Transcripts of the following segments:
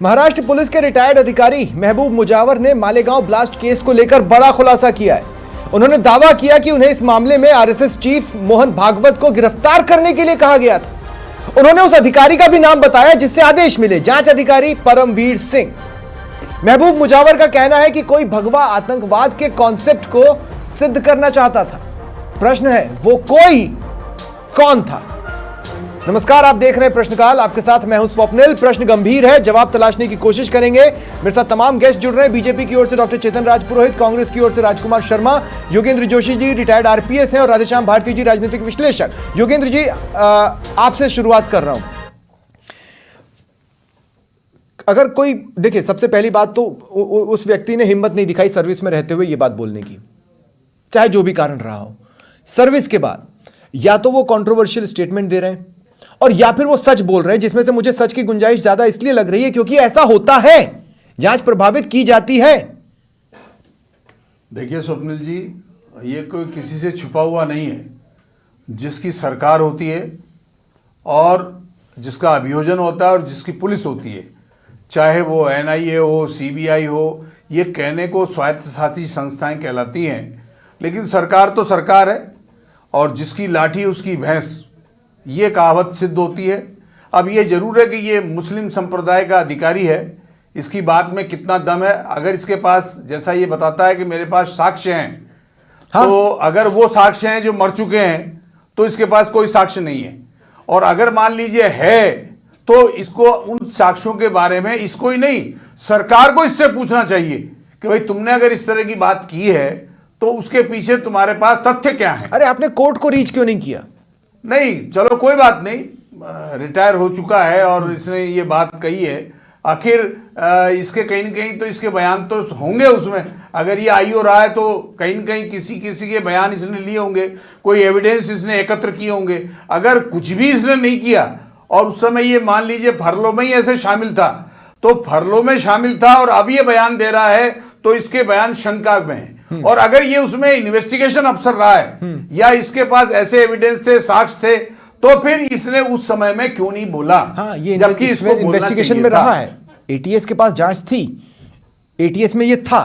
Maharashtra police के retired अधिकारी महबूब मुजावर ने मालेगांव ब्लास्ट केस को लेकर बड़ा खुलासा किया है। उन्होंने दावा किया कि उन्हें इस मामले में आरएसएस चीफ मोहन भागवत को गिरफ्तार करने के लिए कहा गया था। उन्होंने उस अधिकारी का भी नाम बताया जिससे आदेश मिले, जांच अधिकारी परमवीर सिंह। महबूब मुजावर का कहना है कि कोई भगवा आतंकवाद के कॉन्सेप्ट को सिद्ध करना चाहता था। प्रश्न है वो कोई कौन था? नमस्कार, आप देख रहे हैं प्रश्नकाल। आपके साथ मैं हूं स्वप्निल। प्रश्न गंभीर है, जवाब तलाशने की कोशिश करेंगे। मेरे साथ तमाम गेस्ट जुड़ रहे हैं। बीजेपी की ओर से डॉक्टर चेतन राज पुरोहित, कांग्रेस की ओर से राजकुमार शर्मा, योगेंद्र जोशी जी रिटायर्ड आरपीएस हैं, और राधेश्याम भारती जी राजनीतिक विश्लेषक। योगेंद्र जी, आपसे शुरुआत कर रहा हूं। अगर कोई देखिए, सबसे पहली बात तो उस व्यक्ति ने हिम्मत नहीं दिखाई सर्विस में रहते हुए ये बात बोलने की, चाहे जो भी कारण रहा हो। सर्विस के बाद या तो वो कंट्रोवर्शियल स्टेटमेंट दे रहे हैं और या फिर वो सच बोल रहे हैं, जिसमें से मुझे सच की गुंजाइश ज्यादा इसलिए लग रही है क्योंकि ऐसा होता है, जांच प्रभावित की जाती है। देखिए स्वप्निल जी, ये कोई किसी से छुपा हुआ नहीं है। जिसकी सरकार होती है और जिसका अभियोजन होता है और जिसकी पुलिस होती है, चाहे वो एनआईए हो, सीबीआई हो, ये कहने को स्वायत्तशासी संस्थाएं कहलाती हैं, लेकिन सरकार तो सरकार है और जिसकी लाठी उसकी भैंस, ये कहावत सिद्ध होती है। अब ये जरूर है कि ये मुस्लिम संप्रदाय का अधिकारी है, इसकी बात में कितना दम है। अगर इसके पास, जैसा ये बताता है कि मेरे पास साक्ष्य हैं, हाँ? तो अगर वो साक्ष्य हैं जो मर चुके हैं तो इसके पास कोई साक्ष्य नहीं है। और अगर मान लीजिए है तो इसको उन साक्ष्यों के बारे में इसको ही नहीं, सरकार को इससे पूछना चाहिए कि भाई तुमने अगर इस तरह की बात की है तो उसके पीछे तुम्हारे पास तथ्य क्या है। अरे आपने कोर्ट को रीच क्यों नहीं किया? नहीं, चलो कोई बात नहीं, रिटायर हो चुका है और इसने ये बात कही है। आखिर इसके कहीं न कहीं तो इसके बयान तो होंगे उसमें। अगर ये आई हो रहा है तो कहीं न कहीं किसी किसी के बयान इसने लिए होंगे, कोई एविडेंस इसने एकत्र किए होंगे। अगर कुछ भी इसने नहीं किया और उस समय ये मान लीजिए फरलो में ही ऐसे शामिल था, तो फरलो में शामिल था और अब ये बयान दे रहा है तो इसके बयान शंका में है। और अगर ये उसमें इन्वेस्टिगेशन अफसर रहा है या इसके पास ऐसे एविडेंस थे, साक्ष्य थे, तो फिर इसने उस समय में क्यों नहीं बोला? हाँ, ये जबकि इसको इन्वेस्टिगेशन में रहा है। एटीएस के पास जांच थी, एटीएस में ये था।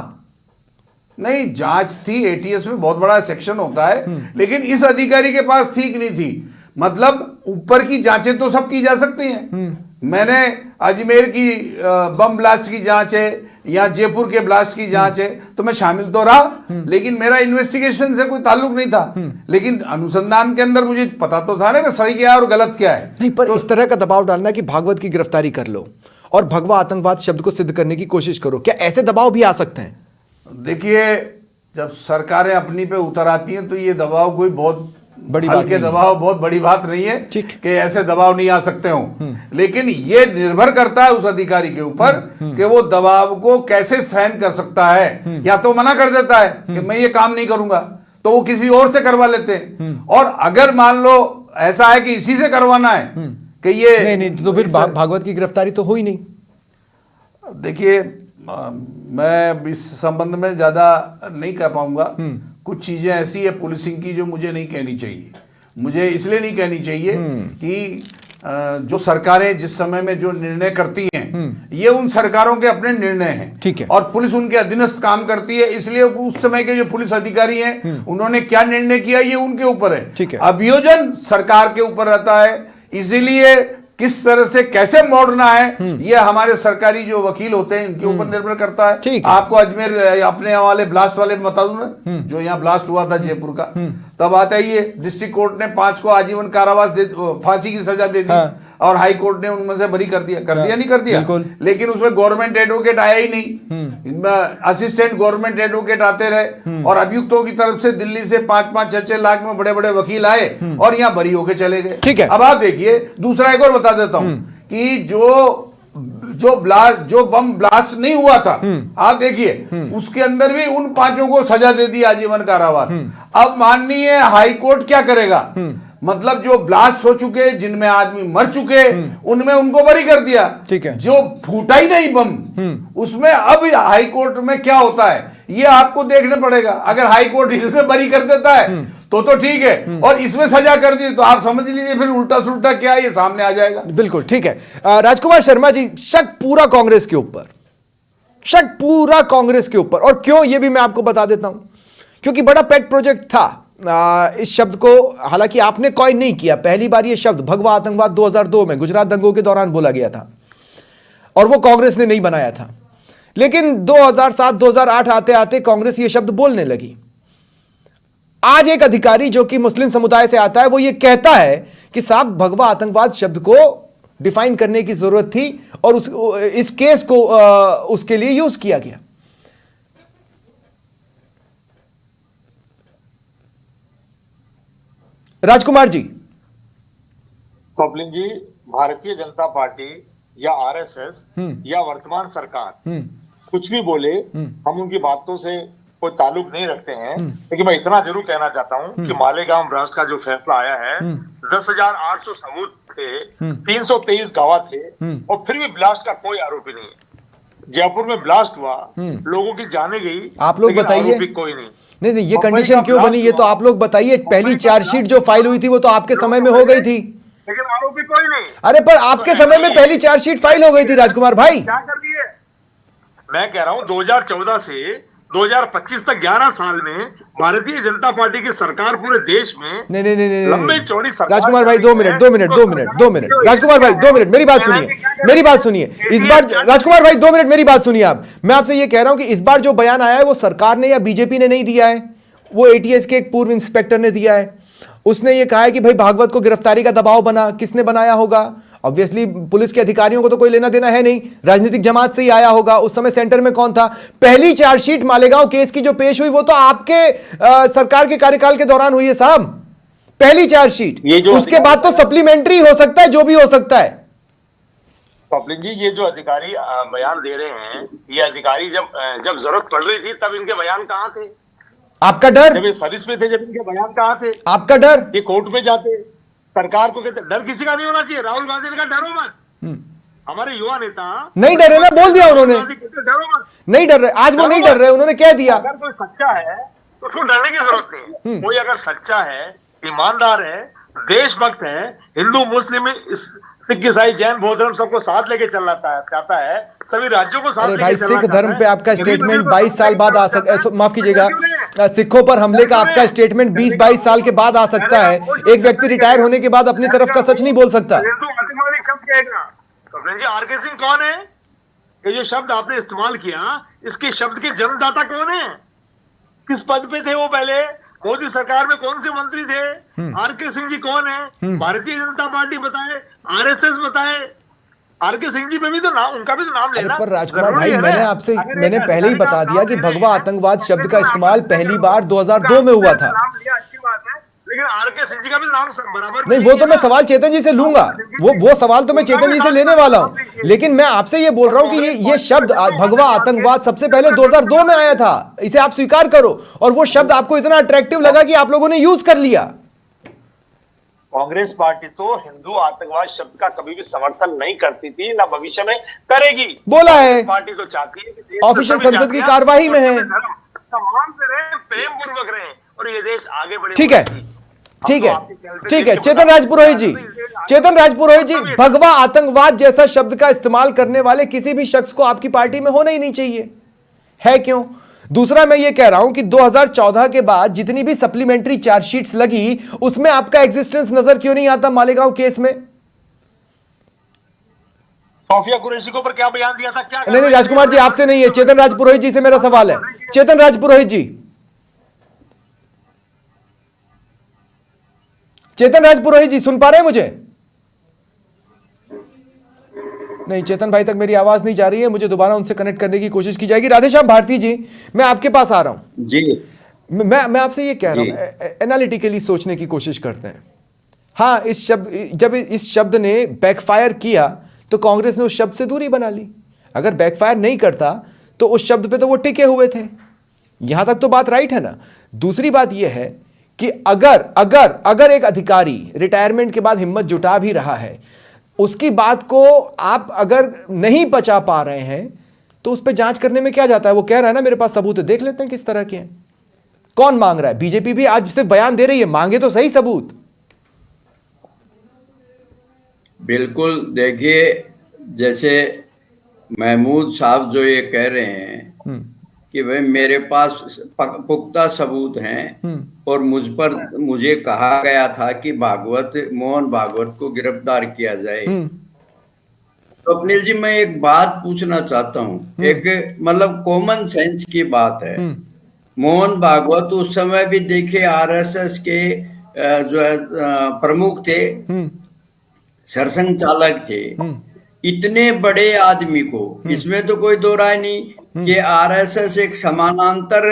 नहीं, जांच थी, एटीएस में बहुत बड़ा सेक्शन होता है, लेकिन इस अधिकारी के पास थी कि नहीं थी? मतलब ऊपर की जांचें तो सब की जा सकती हैं। मैंने अजमेर की बम ब्लास्ट की जांच है या जयपुर के ब्लास्ट की जांच है तो मैं शामिल तो रहा, लेकिन मेरा इन्वेस्टिगेशन से कोई ताल्लुक नहीं था। लेकिन अनुसंधान के अंदर मुझे पता तो था ना कि सही क्या है और गलत क्या है। नहीं, पर तो इस तरह का दबाव डालना कि भागवत की गिरफ्तारी कर लो और भगवा आतंकवाद शब्द को सिद्ध करने की कोशिश करो, क्या ऐसे दबाव भी आ सकते हैं? देखिए, जब सरकारें अपनी पे उतर आती हैं तो ये दबाव कोई बहुत बड़ी बात नहीं, दबाव बहुत बड़ी बात नहीं है कि ऐसे दबाव नहीं आ सकते हो। लेकिन ये निर्भर करता है उस अधिकारी के ऊपर कि वो दबाव को कैसे सहन कर सकता है। या तो मना कर देता है कि मैं ये काम नहीं करूंगा, तो वो किसी और से करवा लेते हैं। और अगर मान लो ऐसा है कि इसी से करवाना है कि ये नहीं, तो फिर भागवत की गिरफ्तारी तो हो ही नहीं। देखिए, मैं इस संबंध में ज्यादा नहीं कह पाऊंगा। कुछ चीजें ऐसी है पुलिसिंग की जो मुझे नहीं कहनी चाहिए। मुझे इसलिए नहीं कहनी चाहिए कि जो सरकारें जिस समय में जो निर्णय करती हैं, ये उन सरकारों के अपने निर्णय हैं, ठीक है, और पुलिस उनके अधीनस्थ काम करती है। इसलिए उस समय के जो पुलिस अधिकारी हैं उन्होंने क्या निर्णय किया ये उनके ऊपर है, ठीक है। अभियोजन सरकार के ऊपर रहता है। इसीलिए किस तरह से कैसे मोड़ना है ये हमारे सरकारी जो वकील होते हैं इनके ऊपर निर्भर करता है। आपको अजमेर अपने वाले ब्लास्ट वाले बता दूं ना, जो यहाँ ब्लास्ट हुआ था जयपुर का, तब आता ही ये डिस्ट्रिक्ट कोर्ट ने 5 को आजीवन कारावास फांसी की सजा दे दी। हाँ। और हाई कोर्ट ने उनमें से बरी कर दिया। नहीं कर दिया, लेकिन उसमें गवर्नमेंट एडवोकेट आया ही नहीं। असिस्टेंट गवर्नमेंट एडवोकेट आते रहे और अभियुक्तों की तरफ से दिल्ली से 5-5, 6-6 लाख में बड़े बड़े वकील आए और यहाँ बरी होके चले गए। ठीक है। अब आप देखिए, दूसरा एक और बता देता हूं कि जो बम ब्लास्ट नहीं हुआ था, आप देखिए उसके अंदर भी उन 5 को सजा दे दी आजीवन कारावास। अब माननीय हाई कोर्ट क्या करेगा? मतलब जो ब्लास्ट हो चुके, जिनमें आदमी मर चुके, उनमें उनको बरी कर दिया। ठीक है। जो फूटा ही नहीं बम, उसमें अब हाई कोर्ट में क्या होता है ये आपको देखना पड़ेगा। अगर हाई कोर्ट इसमें बरी कर देता है तो ठीक है, और इसमें सजा कर दी तो आप समझ लीजिए फिर उल्टा सुल्टा क्या है ये सामने आ जाएगा। बिल्कुल ठीक है। राजकुमार शर्मा जी, शक पूरा कांग्रेस के ऊपर, शक पूरा कांग्रेस के ऊपर, और क्यों ये भी मैं आपको बता देता हूं। क्योंकि बड़ा पेट प्रोजेक्ट था इस शब्द को, हालांकि आपने कॉइन नहीं किया, पहली बार ये शब्द भगवा आतंकवाद 2002 में गुजरात दंगों के दौरान बोला गया था और वो कांग्रेस ने नहीं बनाया था। लेकिन 2007-2008 आते आते कांग्रेस ये शब्द बोलने लगी। आज एक अधिकारी जो कि मुस्लिम समुदाय से आता है वो ये कहता है कि साहब भगवा आतंकवाद शब्द को डिफाइन करने की जरूरत थी और इस केस को उसके लिए यूज किया गया। राजकुमार जी। स्वप्निल जी, भारतीय जनता पार्टी या आरएसएस या वर्तमान सरकार कुछ भी बोले, हम उनकी बातों से कोई ताल्लुक नहीं रखते हैं। लेकिन मैं इतना जरूर कहना चाहता हूं कि मालेगांव ब्लास्ट का जो फैसला आया है, 10,800 सबूत थे, 323 गवाह थे और फिर भी ब्लास्ट का कोई आरोपी नहीं है। जयपुर में ब्लास्ट हुआ, लोगों की जाने गई, आप लोग बताइए, आरोपी कोई नहीं। नहीं, ये कंडीशन क्यों बनी ये तो आप लोग बताइए। पहली चार्जशीट जो फाइल हुई थी वो तो आपके समय में हो गई थी, लेकिन आरोपी कोई नहीं। अरे पर आपके समय में पहली चार्जशीट फाइल हो गई थी राजकुमार भाई। क्या कर दिए? मैं कह रहा हूं 2014 से 2025 तक 11 साल में भारतीय जनता पार्टी की सरकार पूरे देश में नहीं लंबी चौड़ी सरकार। राजकुमार भाई 2 मिनट राजकुमार भाई 2 मिनट मेरी बात सुनिए इस बार। राजकुमार भाई 2 मिनट मेरी बात सुनिए आप। मैं आपसे ये कह रहा हूं कि इस बार जो बयान आया है वो सरकार ने या बीजेपी ने नहीं दिया है, वो एटीएस के एक पूर्व इंस्पेक्टर ने दिया है। उसने ये कहा है कि भाई भागवत को गिरफ्तारी का दबाव बना, किसने बनाया होगा? ऑब्वियसली पुलिस के अधिकारियों को तो कोई लेना देना है नहीं, राजनीतिक जमात से ही आया होगा। उस समय सेंटर में कौन था? पहली चार्जशीट मालेगांव केस की जो पेश हुई वो तो आपके सरकार के कार्यकाल के दौरान हुई है साहब, पहली चार्जशीट। उसके बाद तो सप्लीमेंट्री हो सकता है, जो भी हो सकता है। पब्लिक जी, ये जो अधिकारी बयान दे रहे हैं, ये अधिकारी जब जरूरत पड़ रही थी तब इनके बयान कहां थे? आपका डर? जब ये सर्विस में थे, जब इनके बयान कहां थे? आपका डर? ये कोर्ट में जाते, सरकार को कहते, डर किसी का नहीं होना चाहिए। राहुल गांधी ने कहा डरो मत, हमारे युवा नेता नहीं डरे ना, बोल दिया उन्होंने, डरो मत, नहीं डर रहे। आज वो नहीं डर रहे, उन्होंने कह दिया। अगर कोई सच्चा है तो उसको डरने की जरूरत नहीं है। कोई अगर सच्चा है, ईमानदार है, देशभक्त है, हिंदू मुस्लिम सिख ईसाई जैन बौद्ध धर्म सबको साथ लेके चलना चाहता है, सभी राज्यों को साथ अरे लेके भाई, चलना सिख धर्म पे आपका स्टेटमेंट 22 साल बाद आ सकता, माफ कीजिएगा, सिखों पर हमले का आपका स्टेटमेंट 20-22 साल के बाद आ सकता है। एक व्यक्ति रिटायर होने के बाद अपनी तरफ का सच नहीं बोल सकता। आरके सिंह कौन है? ये जो शब्द आपने इस्तेमाल किया, इसके शब्द के जन्मदाता कौन है? किस पद पे थे वो पहले? मोदी सरकार में कौन से मंत्री थे? आरके सिंह जी कौन है? भारतीय जनता पार्टी बताए, आरएसएस बताए। आरके सिंह जी पे भी तो नाम, उनका भी तो नाम लेना। पर राजकुमार भाई, मैंने पहले ही बता दिया कि भगवा आतंकवाद शब्द का इस्तेमाल पहली बार 2002 में हुआ था। लेकिन आरके सिंह जी का भी नाम बराबर नहीं, वो तो मैं सवाल चेतन जी से लूंगा, वो सवाल तो मैं चेतन जी से लेने वाला हूं। लेकिन मैं आपसे ये बोल रहा हूं कि ये शब्द भगवा आतंकवाद सबसे पहले 2002 में आया था, इसे आप स्वीकार करो। और वो शब्द आपको इतना अट्रैक्टिव लगा कि आप लोगों ने यूज कर लिया। कांग्रेस पार्टी तो हिंदू आतंकवाद शब्द का कभी भी समर्थन नहीं करती थी, ना भविष्य में करेगी। बोला है, पार्टी तो चाहती है कि ऑफिशियल संसद की कार्यवाही में है। सम्मान से रहे, प्रेम पूर्वक रहे और ये देश आगे बढ़े। ठीक है, ठीक है। चेतन राज पुरोहित जी, भगवा आतंकवाद जैसा शब्द का इस्तेमाल करने वाले किसी भी शख्स को आपकी पार्टी में होना ही नहीं चाहिए, है क्यों? दूसरा, मैं ये कह रहा हूं कि 2014 के बाद जितनी भी सप्लीमेंट्री चार्जशीट्स लगी, उसमें आपका एग्जिस्टेंस नजर क्यों नहीं आता मालेगांव केस में? सोफिया कुरैशी को पर क्या बयान दिया था? क्या नहीं, राजकुमार जी आपसे नहीं है, चेतन राज पुरोहित जी से मेरा सवाल है। चेतन राज पुरोहित जी, चेतन राज पुरोहित जी सुन पा रहे हैं मुझे? नहीं, चेतन भाई तक मेरी आवाज नहीं जा रही है, मुझे दोबारा उनसे कनेक्ट करने की कोशिश की जाएगी। राधेश्याम भारती जी, मैं आपके पास आ रहा हूं जी। मैं आपसे ये कह रहा हूं, एनालिटिकली सोचने की कोशिश करते हैं। हाँ, जब इस शब्द ने बैकफायर किया तो कांग्रेस ने उस शब्द से दूरी बना ली। अगर बैकफायर नहीं करता तो उस शब्द पे तो वो टिके हुए थे। यहां तक तो बात राइट है ना? दूसरी बात यह है कि अगर एक अधिकारी रिटायरमेंट के बाद हिम्मत जुटा भी रहा है, उसकी बात को आप अगर नहीं बचा पा रहे हैं तो उस पर जांच करने में क्या जाता है? वो कह रहा है ना मेरे पास सबूत है, देख लेते हैं किस तरह के हैं। कौन मांग रहा है? बीजेपी भी आज सिर्फ बयान दे रही है, मांगे तो सही सबूत। बिल्कुल, देखिए जैसे महमूद साहब जो ये कह रहे हैं कि भाई मेरे पास पुख्ता सबूत हैं और मुझे कहा गया था कि मोहन भागवत को गिरफ्तार किया जाए। स्वप्निल जी, मैं एक बात पूछना चाहता हूँ, एक मतलब कॉमन सेंस की बात है। मोहन भागवत उस समय भी देखिए आरएसएस के जो है प्रमुख थे, सरसंघ चालक थे। इतने बड़े आदमी को, इसमें तो कोई दो राय नहीं कि आरएसएस एक समानांतर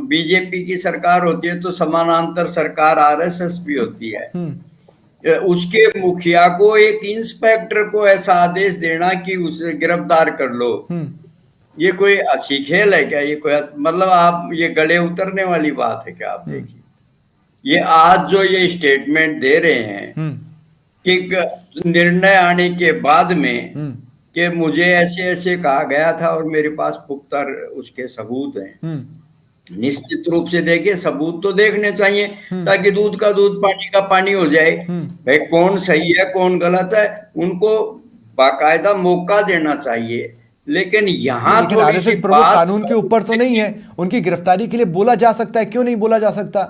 बीजेपी की सरकार होती है तो समानांतर सरकार आरएसएस भी होती है। उसके मुखिया को, एक इंस्पेक्टर को ऐसा आदेश देना कि उसे गिरफ्तार कर लो, ये कोई हंसी खेल है क्या? ये कोई मतलब आप ये गले उतरने वाली बात है क्या? आप देखिए, ये आज जो ये स्टेटमेंट दे रहे हैं कि निर्णय आने के बाद में कि मुझे ऐसे ऐसे कहा गया था और मेरे पास पुख्ता उसके सबूत हैं। निश्चित रूप से देखिए, सबूत तो देखने चाहिए ताकि दूध का दूध पानी का पानी हो जाए। भाई कौन सही है कौन गलत है, उनको बाकायदा मौका देना चाहिए। लेकिन यहाँ आरएसएस प्रमुख कानून के ऊपर तो नहीं है, उनकी गिरफ्तारी के लिए बोला जा सकता है, क्यों नहीं बोला जा सकता?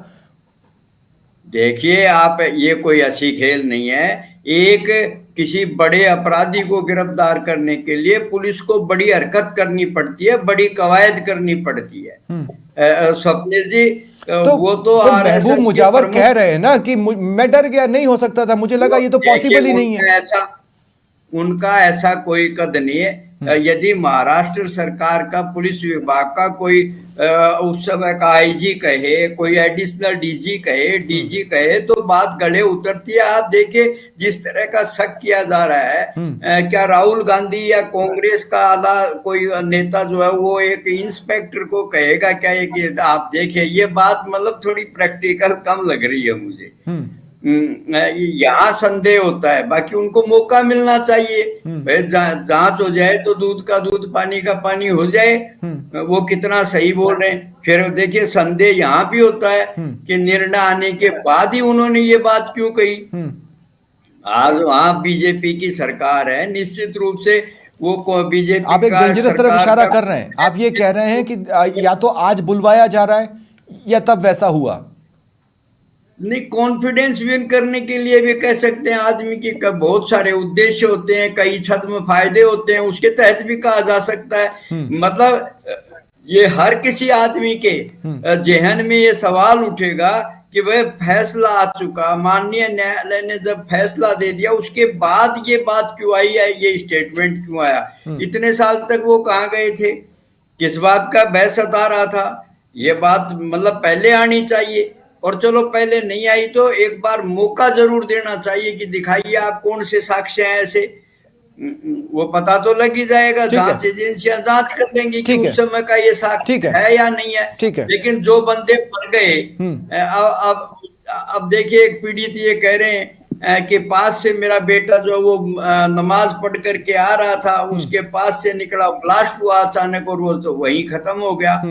देखिए आप, ये कोई अच्छी खेल नहीं है। एक किसी बड़े अपराधी को गिरफ्तार करने के लिए पुलिस को बड़ी हरकत करनी पड़ती है, बड़ी कवायद करनी पड़ती है। स्वप्निल जी, तो वो तो महबूब मुजावर कह रहे हैं ना कि मैं डर गया, नहीं हो सकता था, मुझे लगा ये तो पॉसिबल ही नहीं है। उनका ऐसा कोई कद नहीं है। यदि महाराष्ट्र सरकार का पुलिस विभाग का कोई उस समय का आईजी कहे, कोई एडिशनल डीजी कहे, डीजी कहे, तो बात गले उतरती है। आप देखिए जिस तरह का शक किया जा रहा है, क्या राहुल गांधी या कांग्रेस का आला कोई नेता जो है वो एक इंस्पेक्टर को कहेगा क्या? आप देखिए, ये बात मतलब थोड़ी प्रैक्टिकल कम लग रही है मुझे। यहाँ संदेह होता है, बाकी उनको मौका मिलना चाहिए। भाई जांच हो जाए तो दूध का दूध पानी का पानी हो जाए, वो कितना सही बोल रहे हैं। फिर देखिए संदेह यहाँ भी होता है कि निर्णय आने के बाद ही उन्होंने ये बात क्यों कही। आज वहाँ बीजेपी की सरकार है, निश्चित रूप से वो बीजेपी, आप एक डेंजरस तरफ इशारा कर रहे हैं। आप ये कह रहे हैं कि या तो आज बुलवाया जा रहा है या तब वैसा हुआ। नहीं, कॉन्फिडेंस विन करने के लिए भी कह सकते हैं। आदमी के बहुत सारे उद्देश्य होते हैं, कई छद्म फायदे होते हैं, उसके तहत भी कहा जा सकता है। मतलब ये हर किसी आदमी के जहन में ये सवाल उठेगा कि भाई फैसला आ चुका, माननीय न्यायालय ने जब फैसला दे दिया उसके बाद ये बात क्यों आई है, ये स्टेटमेंट क्यों आया? इतने साल तक वो कहाँ गए थे? किस बात का भय सता रहा था? ये बात मतलब पहले आनी चाहिए। और चलो पहले नहीं आई तो एक बार मौका जरूर देना चाहिए कि दिखाइए आप कौन से साक्ष्य हैं ऐसे। वो पता तो लग ही जाएगा, जांच एजेंसियां जांच कर लेंगी कि उस समय का ये साक्ष्य है या नहीं है। लेकिन जो बंदे मर गए, अब देखिए एक पीड़ित ये कह रहे हैं कि पास से मेरा बेटा जो वो नमाज पढ़ करके आ रहा था, उसके पास से निकला, ब्लास्ट हुआ अचानक और वो तो वहीं खत्म हो गया।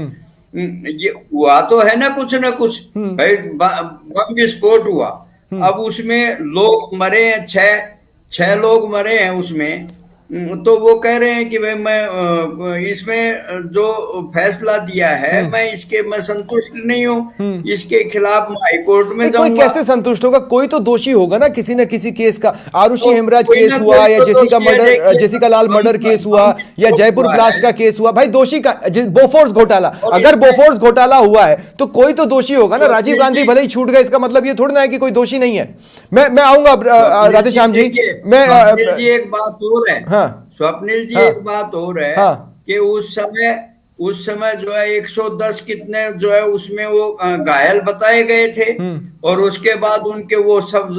ये हुआ तो है ना कुछ भाई, बम विस्फोट हुआ, अब उसमें लोग मरे हैं, छह लोग मरे हैं उसमें। तो वो कह रहे हैं कि भाई मैं इसमें जो फैसला दिया है मैं संतुष्ट नहीं हूँ, इसके खिलाफ हाईकोर्ट में जाऊंगा। कोई कैसे संतुष्ट होगा? कोई तो दोषी होगा ना किसी न किसी केस का। आरुषि हेमराज केस हुआ या जेसिका लाल मर्डर केस हुआ या जयपुर ब्लास्ट का केस हुआ, भाई दोषी का बोफोर्स घोटाला, अगर बोफोर्स घोटाला हुआ है तो कोई तो दोषी होगा ना। राजीव गांधी भले ही छूट गए, इसका मतलब ये थोड़ा ना है कि कोई दोषी नहीं है। मैं आऊंगा राधेश्याम जी। मैं एक बात और है, स्वप्निल जी, एक बात और है कि उस समय जो है 110 कितने जो है उसमें वो घायल बताए गए थे और उसके बाद उनके वो सब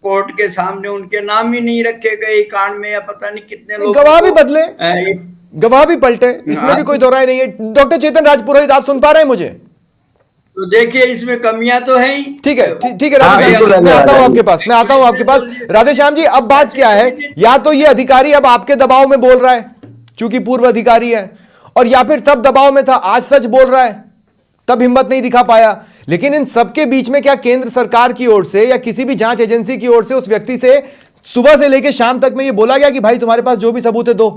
कोर्ट के सामने उनके नाम ही नहीं रखे गए कांड में, या पता नहीं कितने लोग गवाह भी बदले, गवाह भी पलटे, इसमें भी कोई दो राय नहीं है। डॉक्टर चेतन राजपुरोहित, आप सुन पा रहे हैं मुझे? तो देखिए इसमें कमियां तो है ही। ठीक है राधेश्याम जी, मैं आता हूं आपके पास। राधेश्याम जी, अब बात क्या है? या तो ये अधिकारी अब आपके दबाव में बोल रहा है चूंकि पूर्व अधिकारी है, और या फिर तब दबाव में था, आज सच बोल रहा है। तब हिम्मत नहीं दिखा पाया। लेकिन इन सबके बीच में क्या केंद्र सरकार की ओर से या किसी भी जांच एजेंसी की ओर से उस व्यक्ति से सुबह से लेकर शाम तक में ये बोला गया कि भाई तुम्हारे पास जो भी सबूत है दो?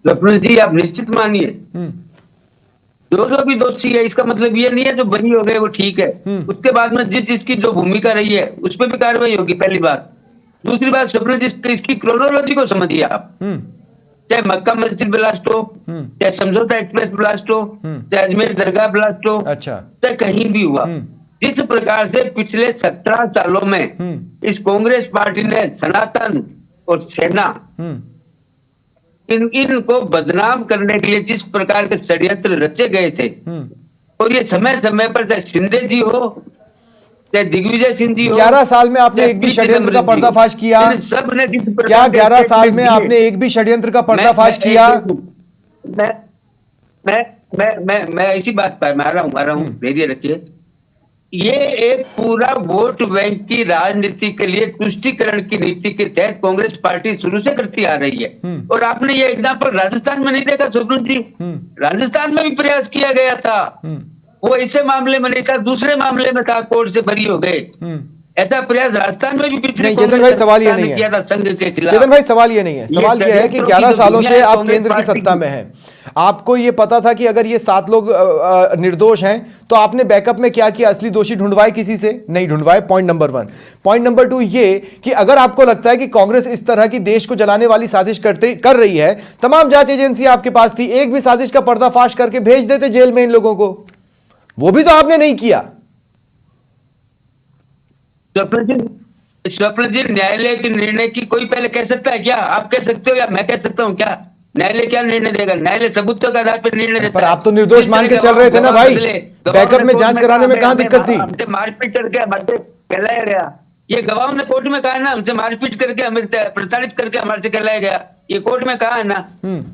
स्वप्निल जी, आप निश्चित मानिए, जो भी दोषी है, इसका मतलब ये नहीं है जो बरी हो गए वो ठीक है। उसके बाद में जिसकी जो भूमिका रही है उस पर भी कार्रवाई होगी, पहली बात। दूसरी बात, स्वप्निल जी, इसकी क्रोनोलॉजी को समझिए आप। चाहे मक्का मस्जिद ब्लास्ट हो, चाहे समझौता एक्सप्रेस ब्लास्ट हो, चाहे अजमेर दरगाह ब्लास्ट हो, अच्छा, चाहे कहीं भी हुआ, जिस प्रकार से पिछले 17 सालों में इस कांग्रेस पार्टी ने सनातन और सेना इनको बदनाम करने के लिए जिस प्रकार के षड्यंत्र रचे गए थे, और ये समय समय पर चाहे शिंदे जी हो, चाहे दिग्विजय सिंह जी हो, 11 साल में आपने एक भी षड्यंत्र का पर्दाफाश किया? सब ने जिस प्रकार क्या 11 साल में आपने एक भी षड्यंत्र का पर्दाफाश किया? मैं इसी बात पर आ रहा हूँ, धैर्य रखिए। ये एक पूरा वोट बैंक की राजनीति के लिए तुष्टीकरण की नीति के तहत कांग्रेस पार्टी शुरू से करती आ रही है। और आपने ये एग्जाम्पल राजस्थान में नहीं देखा स्वप्न जी? राजस्थान में भी प्रयास किया गया था, वो इसे मामले में नहीं था, दूसरे मामले में था, कोर्ट से बरी हो गए। ऐसा प्रयास राजस्थान में भी पिछले नहीं, चेतन भाई सवाल ये नहीं है। चेतन भाई सवाल ये नहीं है, सवाल ये है कि 11 सालों से आप केंद्र की सत्ता में हैं, आपको ये पता था कि अगर ये 7 लोग निर्दोष हैं तो आपने बैकअप में क्या किया? असली दोषी ढूंढवाए किसी से? नहीं ढूंढवाए। Point number 1। पॉइंट नंबर 2 ये कि अगर आपको लगता है कि कांग्रेस इस तरह की देश को जलाने वाली साजिश कर रही है, तमाम जांच एजेंसी आपके पास थी, एक भी साजिश का पर्दाफाश करके भेज देते जेल में इन लोगों को, वो भी तो आपने नहीं किया। स्वप्न जी, न्यायालय के निर्णय की कोई पहले कह सकता है क्या? आप कह सकते हो या मैं कह सकता हूँ क्या? न्यायालय क्या निर्णय देगा? न्यायालय सबूतों के आधार पर निर्णय देता है। पर आप तो निर्दोष मान के चल रहे थे ना भाई, बैकअप में जांच कराने में कहां दिक्कत थी? हमसे मारपीट करके हमसे कहलाया गया, ये गवाहों ने कोर्ट में कहा ना, हमसे मारपीट करके हमें प्रताड़ित करके हमारे से कहलाया गया, ये कोर्ट में कहा है ना।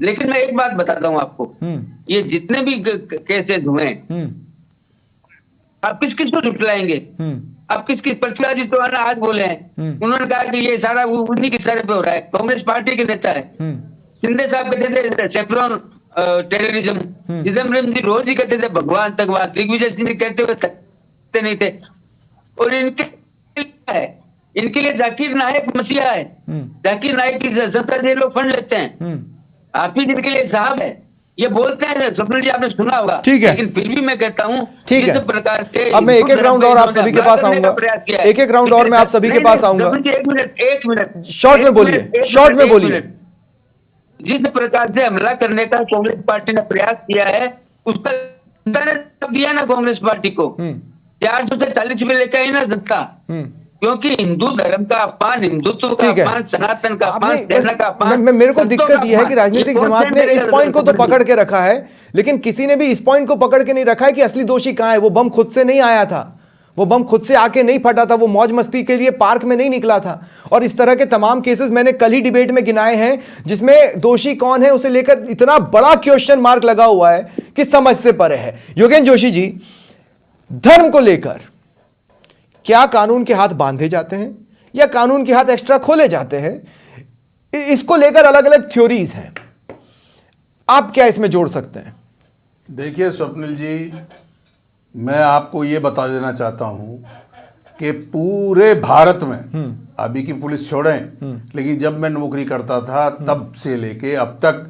लेकिन मैं एक बात बताता हूँ आपको, ये जितने भी केसेस हुए, आप किस किस को झुटलाएंगे? आप किस पृथ्वीराज चौहान आज बोले हैं, उन्होंने कहा कि ये सारा उन्हीं के सर पे हो रहा है, कांग्रेस पार्टी के नेता है। शिंदे साहब कहते थे सेफ्रॉन टेररिज्म, चिदम्बरम जी रोज ही कहते थे भगवान आतंकवाद, दिग्विजय सिंह कहते हुए नहीं थे। और इनके लिए जाकिर नायक मसीहा है, जाकिर नायक की संस्था से लोग फंड लेते हैं, आप ही जिनके लिए साहब है, ये बोलते हैं। स्वप्निल जी आपने सुना होगा, ठीक है, लेकिन फिर भी मैं कहता हूँ ठीक है। प्रकार से अब मैं एक राउंड और आप सभी के पास आऊंगा, एक राउंड और मैं आप सभी के पास आऊंगा। एक मिनट शॉर्ट में बोलिए, शॉर्ट में बोलिए। जिस प्रकार से हमला करने का कांग्रेस पार्टी ने प्रयास किया है, उसका जनता ने तब दिया ना कांग्रेस पार्टी को, 400 से 40 में लेकर आई ना जनता, क्योंकि हिंदू धर्म का अपमान, हिंदुत्व का अपमान, सनातन का अपमान, सेना का अपमान। मेरे को दिक्कत यह है कि राजनीतिक जमात ने इस पॉइंट को तो पकड़ के रखा है, लेकिन किसी ने भी इस पॉइंट को पकड़ के नहीं रखा है कि असली दोषी कहां है। वो बम खुद से नहीं आया था, वो बम खुद से आके नहीं फटा था, वो मौज मस्ती के लिए पार्क में नहीं निकला था। और इस तरह के तमाम केसेस मैंने कल ही डिबेट में गिनाए हैं, जिसमें दोषी कौन है उसे लेकर इतना बड़ा क्वेश्चन मार्क लगा हुआ है कि समझ से परे है। योगेंद्र जोशी जी, धर्म को लेकर क्या कानून के हाथ बांधे जाते हैं या कानून के हाथ एक्स्ट्रा खोले जाते हैं? इसको लेकर अलग अलग थ्योरीज हैं, आप क्या इसमें जोड़ सकते हैं? देखिए स्वप्निल जी, मैं आपको ये बता देना चाहता हूं कि पूरे भारत में, अभी की पुलिस छोड़ें, लेकिन जब मैं नौकरी करता था तब से लेके अब तक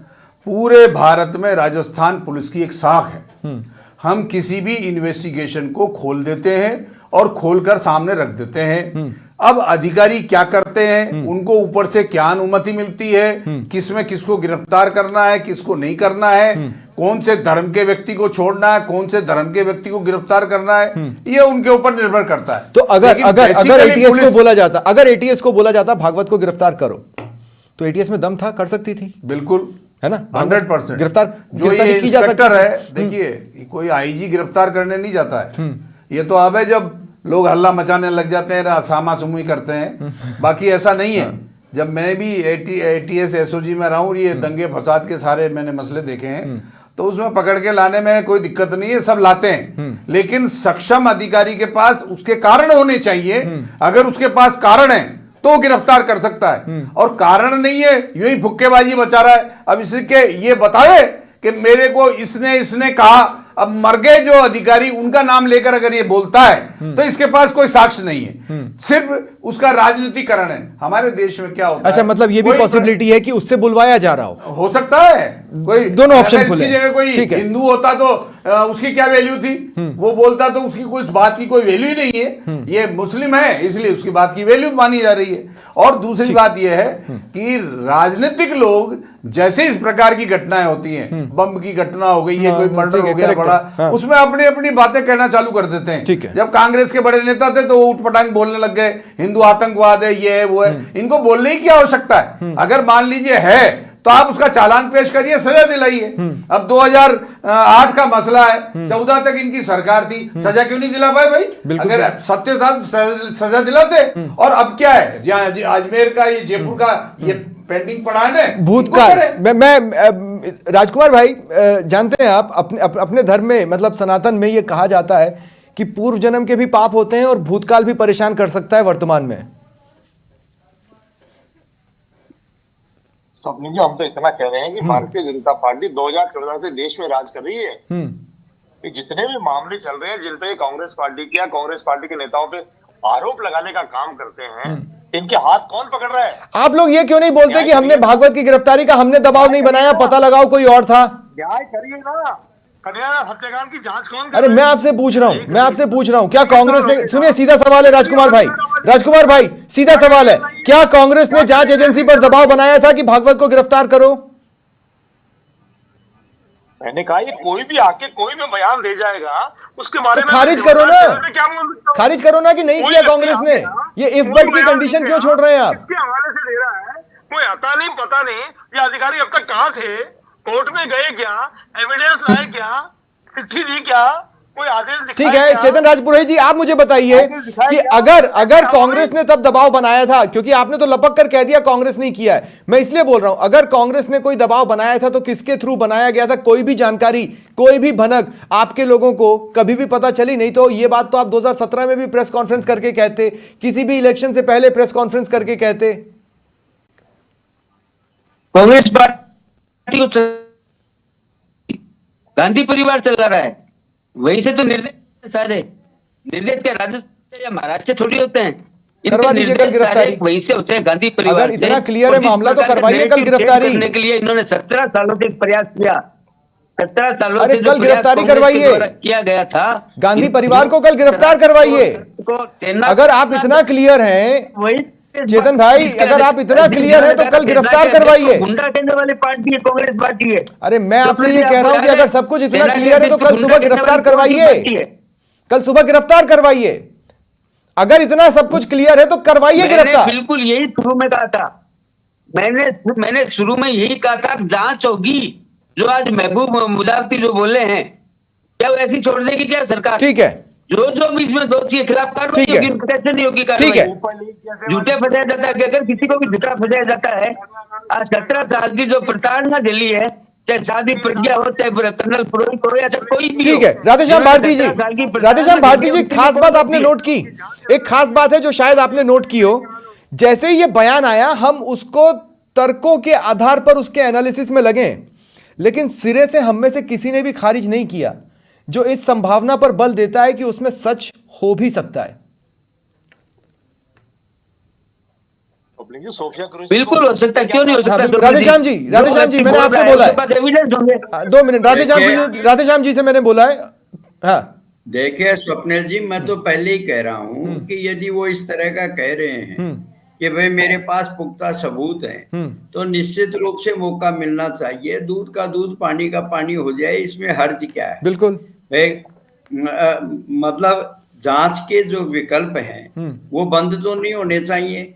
पूरे भारत में राजस्थान पुलिस की एक साख है। हम किसी भी इन्वेस्टिगेशन को खोल देते हैं और खोलकर सामने रख देते हैं। अब अधिकारी क्या करते हैं, उनको ऊपर से क्या अनुमति मिलती है, किसमें किसको गिरफ्तार करना है, किसको नहीं करना है, कौन से धर्म के व्यक्ति को छोड़ना है, कौन से धर्म के व्यक्ति को गिरफ्तार करना है, ये उनके ऊपर निर्भर करता है। तो अगर एटीएस को बोला जाता, अगर एटीएस को बोला जाता भागवत को गिरफ्तार करो, तो एटीएस में दम था, कर सकती थी, बिल्कुल, है ना, 100% गिरफ्तार जो ये की जा सकती है। देखिए, कोई आईजी गिरफ्तार करने नहीं जाता है, ये तो अब है जब लोग हल्ला मचाने लग जाते हैं, सामा सुमुई करते हैं, बाकी ऐसा नहीं है। जब मैं भी एटीएस एसओजी में रहा हूँ, ये दंगे फसाद के सारे मैंने मसले देखे हैं, तो उसमें पकड़ के लाने में कोई दिक्कत नहीं है, सब लाते हैं। लेकिन सक्षम अधिकारी के पास उसके कारण होने चाहिए। अगर उसके पास कारण है तो गिरफ्तार कर सकता है, और कारण नहीं है यूं ही फुक्केबाजी बचा रहा है। अब इसके ये बतावे कि मेरे को इसने कहा, अब मर गए जो अधिकारी उनका नाम लेकर अगर ये बोलता है तो इसके पास कोई साक्ष्य नहीं है, सिर्फ उसका राजनीतिकरण है। हमारे देश में क्या होता अच्छा, है, मतलब ये भी पॉसिबिलिटी है कि उससे बुलवाया जा रहा हो सकता है, कोई दोनों ऑप्शन अगर खुले इसकी जगह कोई ठीक है। हिंदू होता तो उसकी क्या वैल्यू थी, वो बोलता तो उसकी कोई बात की कोई वैल्यू ही नहीं है। ये मुस्लिम है इसलिए उसकी बात की वैल्यू मानी जा रही है। और दूसरी बात यह है कि राजनीतिक लोग जैसे इस प्रकार की घटनाएं होती हैं, बम की घटना हो गई है, कोई मर्डर हो गया बड़ा, उसमें अपनी अपनी बातें कहना चालू कर देते हैं। ठीक है। जब कांग्रेस के बड़े नेता थे तो वो उठपटांग बोलने लग गए, हिंदू आतंकवाद है, ये है वो है। इनको बोलने की क्या आवश्यकता है? अगर मान लीजिए है तो आप उसका चालान पेश करिए, सजा दिलाइए। अब 2008 का मसला है, 14 तक इनकी सरकार थी, सजा क्यों नहीं दिला पाए भाई? अगर सत्य था सजा दिलाते। और अब क्या है, यहाँ अजमेर का, ये जयपुर का ये पेंडिंग पड़ा है ना भूतकाल। मैं राजकुमार भाई, जानते हैं आप अपने धर्म में, मतलब सनातन में ये कहा जाता है कि पूर्व जन्म के भी पाप होते हैं और भूतकाल भी परेशान कर सकता है वर्तमान में। स्वप्निल जी, हम तो इतना कह रहे हैं कि भारतीय जनता पार्टी 2014 से देश में राज कर रही है। कि जितने भी मामले चल रहे हैं जिन पे कांग्रेस पार्टी के या कांग्रेस पार्टी के नेताओं पे आरोप लगाने का काम करते हैं, इनके हाथ कौन पकड़ रहा है? आप लोग ये क्यों नहीं बोलते कि हमने भागवत की गिरफ्तारी का हमने दबाव नहीं बनाया, पता लगाओ कोई और था? न्याय करिए ना, कन्हैया हत्याकांड की जांच कौन कर अरे रहा है? मैं आपसे पूछ रहा हूं क्या कांग्रेस ने, सुनिए सीधा सवाल है राजकुमार भाई सीधा सवाल है, क्या कांग्रेस ने जांच एजेंसी पर दबाव बनाया था कि भागवत को गिरफ्तार करो? मैंने कहा ये कोई भी आके कोई भी बयान दे जाएगा उसके बारे में खारिज करो ना, क्या बोल सकता हूं? खारिज करो ना कि नहीं किया कांग्रेस ने। ये इफ बट की कंडीशन क्यों छोड़ रहे हैं आप? किसके हवाले से दे रहा है? कोई आता नहीं, पता नहीं ये अधिकारी अब तक कहां थे, कोर्ट में गए क्या, एविडेंस लाए क्या, चिट्ठी दी क्या, कोई आदेश दिखाया? ठीक है चेतन राजपुरोहित जी, आप मुझे बताइए कि अगर कांग्रेस ने तब दबाव बनाया था, क्योंकि आपने तो लपक कर कह दिया कांग्रेस नहीं किया है, मैं इसलिए बोल रहा हूं, अगर कांग्रेस ने कोई दबाव बनाया था तो किसके थ्रू बनाया गया था? कोई भी जानकारी, कोई भी भनक आपके लोगों को कभी भी पता चली? नहीं तो ये बात तो आप 2017 में भी प्रेस कॉन्फ्रेंस करके कहते, किसी भी इलेक्शन से पहले प्रेस कॉन्फ्रेंस करके कहते। कांग्रेस पार्टी को गांधी परिवार चला रहा है, वहीं से तो निर्देश सारे निर्देश क्या राजस्थान या महाराष्ट्र से थोड़ी होते हैं, करवा दीजिए कल गिरफ्तारी, वहीं से होते हैं गांधी परिवार। अगर इतना क्लियर है मामला तो करवाइए कल गिरफ्तारी करने के लिए इन्होंने 17 सालों से प्रयास किया, 17 सालों अरे से जो कल गिरफ्तारी प्रयास कांग्रेस के करवाइए, द्वारा किया गया था, गांधी परिवार को कल गिरफ्तार करवाइए। अगर आप इतना क्लियर हैं वही चेतन भाई, अगर आप इतना क्लियर है तो कल गिरफ्तार करवाइए। गुंडा कहने वाली पार्टी है कांग्रेस पार्टी है। अरे मैं आपसे ये कह रहा हूं कि अगर सब कुछ इतना क्लियर है तो कल सुबह गिरफ्तार करवाइए, कल सुबह गिरफ्तार करवाइए। अगर इतना सब कुछ क्लियर है तो करवाइए गिरफ्तार। बिल्कुल यही शुरू में कहा था, मैंने शुरू में यही कहा था, जांच होगी। जो आज महबूब मुजाफ्फरी जो बोले हैं, क्या वो ऐसी छोड़ देगी क्या सरकार? ठीक है, जो भी इसमें दोषी के खिलाफ कार्रवाई होगी, कैसे नहीं होगी कार्रवाई? ठीक है, झूठे फंसाया जाता है कि अगर किसी को भी झूठा फंसाया जाता है, आज 17 साल की जो प्रताड़ना झेली है, चाहे शादी प्रज्ञा हो, चाहे कर्नल पुरोहित हो या चाहे कोई भी, ठीक है। राधेश्याम भारती जी, खास बात आपने नोट की, एक खास बात है जो शायद आपने नोट की हो, जैसे ही ये बयान आया हम उसको तर्कों के आधार पर उसके एनालिसिस में लगे, लेकिन सिरे से हम में से किसी ने भी खारिज नहीं किया, जो इस संभावना पर बल देता है कि उसमें सच हो भी सकता है। बिल्कुल हो सकता है, क्यों नहीं हो सकता? राधेश्याम जी, मैंने आपसे बोला है, एविडेंस होंगे। 2 मिनट, राधेश्याम जी से मैंने बोला है। हाँ देखिए स्वप्निल जी, मैं तो पहले ही कह रहा हूं कि यदि वो इस तरह का कह रहे हैं कि भाई मेरे पास पुख्ता सबूत हैं, तो निश्चित रूप से मौका मिलना चाहिए, दूध का दूध पानी का पानी हो जाए, इसमें हर्ज क्या है? बिल्कुल, मतलब जांच के जो विकल्प हैं वो बंद तो नहीं होने चाहिए।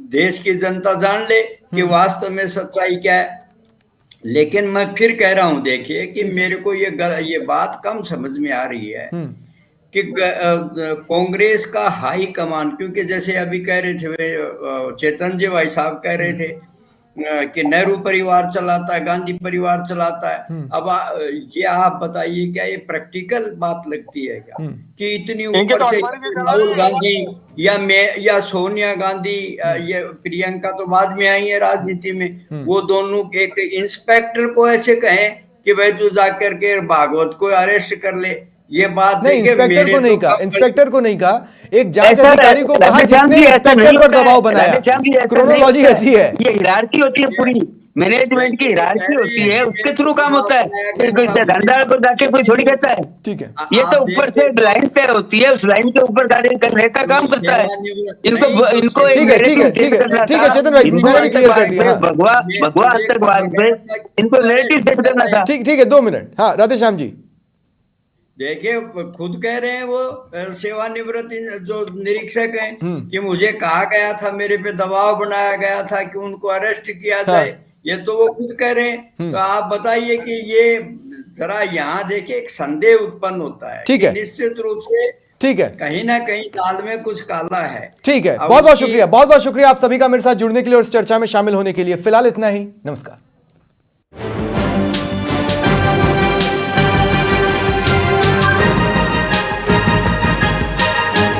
देश की जनता जान ले कि वास्तव में सच्चाई क्या है। लेकिन मैं फिर कह रहा हूं, देखिए कि मेरे को ये बात कम समझ में आ रही है कि कांग्रेस का हाई कमान, क्योंकि जैसे अभी कह रहे थे चेतन जी भाई साहब कह रहे थे कि नेहरू परिवार चलाता है, गांधी परिवार चलाता है। अब ये आप बताइए, क्या ये प्रैक्टिकल बात लगती है क्या कि इतनी ऊपर से राहुल गांधी या सोनिया गांधी या प्रियंका तो बाद में आई है राजनीति में, वो दोनों एक इंस्पेक्टर को ऐसे कहें कि भाई तू जाकर के भागवत को अरेस्ट कर ले? ये बात नहीं, इंस्पेक्टर को नहीं कहा, इंस्पेक्टर को नहीं कहा, एक जांच अधिकारी को कहा जिसने इंस्पेक्टर पर दबाव बनाया। क्रोनोलॉजी ऐसी है, ये हिरार्की होती है, पूरी मैनेजमेंट की हिरार्की होती है, उसके थ्रू काम होता है। धंधा को जाके कोई थोड़ी कहता है। ठीक है, ये तो ऊपर से लाइन तय होती है, उस लाइन के ऊपर गाड़ी करने का काम करता है। इनको ठीक है चेतन भाई, मैंने भी क्लियर कर दिया। भगवा आतंकवाद पे इनको नेगेटिव सेट करना था। ठीक है, 2 मिनट। हाँ राधेश्याम जी, देखिए खुद कह रहे हैं वो सेवानिवृत्त जो निरीक्षक हैं कि मुझे कहा गया था, मेरे पे दबाव बनाया गया था कि उनको अरेस्ट किया जाए। ये तो वो खुद कह रहे हैं। तो आप बताइए कि ये जरा यहाँ देखिए एक संदेह उत्पन्न होता है। ठीक है, निश्चित रूप से ठीक है, कहीं ना कहीं दाल में कुछ काला है। ठीक है, बहुत बहुत शुक्रिया, बहुत बहुत शुक्रिया आप सभी का मेरे साथ जुड़ने के लिए और इस चर्चा में शामिल होने के लिए। फिलहाल इतना ही, नमस्कार।